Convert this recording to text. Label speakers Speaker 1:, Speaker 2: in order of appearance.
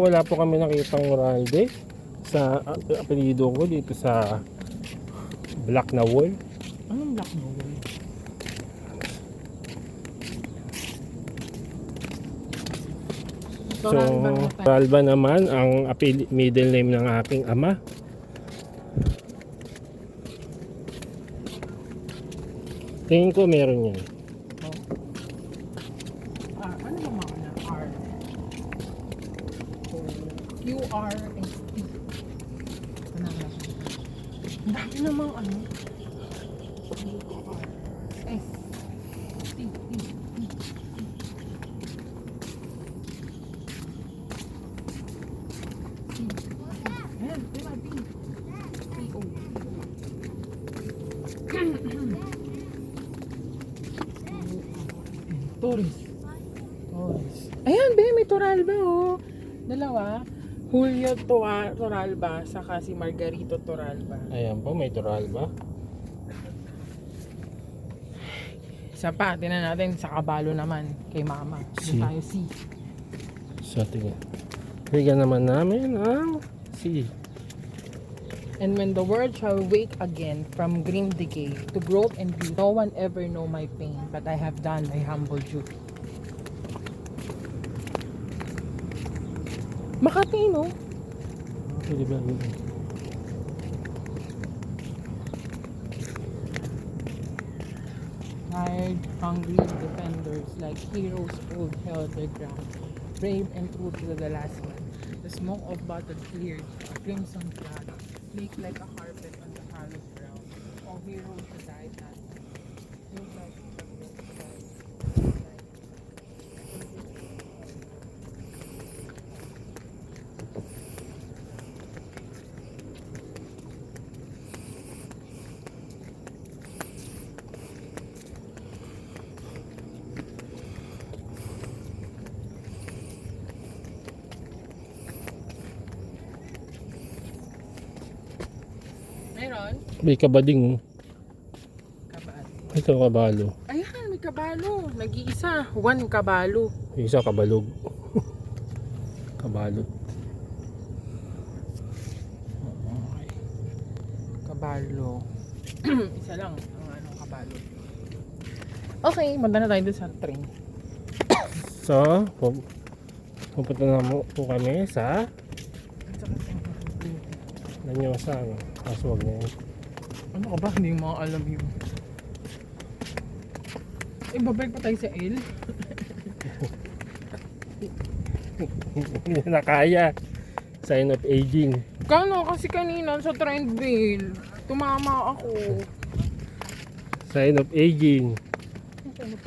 Speaker 1: wala po kami nakitang Ralde sa apelido ko dito sa Black na Wall.
Speaker 2: Anong black na wall?
Speaker 1: So, Ralba naman ang middle name ng aking ama. Tingin ko meron yan.
Speaker 2: Ano yung mga na R? So, QRST. Ano na? Ang dami namang ano? S. T. Ayan, diba? T. T-O. Torres. Ayan, be, may Toralba, oh. Dalawa. Julio Toralba, saka si Margarito Toralba.
Speaker 1: Ayan po, may Ralba.
Speaker 2: Isa pa, tinan natin sa Kabalo naman, kay Mama.
Speaker 1: Si.
Speaker 2: Doon tayo C.
Speaker 1: So, tingnan. Bigyan naman namin ang C.
Speaker 2: And when the world shall wake again from grim decay to growth and beauty, no one ever know my pain, but I have done my humble duty. Makati, no?
Speaker 1: Pwede ba?
Speaker 2: Tired, hungry defenders like heroes old held their ground, brave and true to the last man. The smoke of battle cleared, a crimson flag, bleak like a carpet on the hallowed ground. All heroes who died that night, look like the great sky. Meron?
Speaker 1: May kabading.
Speaker 2: Kabalo.
Speaker 1: Ito kabalo.
Speaker 2: Ayan, may kabalo. Nag-iisa. One kabalo.
Speaker 1: Yung isa kabalog. Kabalot.
Speaker 2: Okay. Kabalo. Isa lang ang anong kabalo. Okay, maganda na tayo dun sa train.
Speaker 1: So, pupunta na po kami sa Lanyosa. Kaso wag na yun.
Speaker 2: Ano ka ba? Hindi mo alam yun. Eh, babalik pa tayo sa L.
Speaker 1: Hindi na kaya. Sign of aging.
Speaker 2: Kano kasi kanina sa Trendville, tumama ako.
Speaker 1: Sign of aging.
Speaker 2: Ano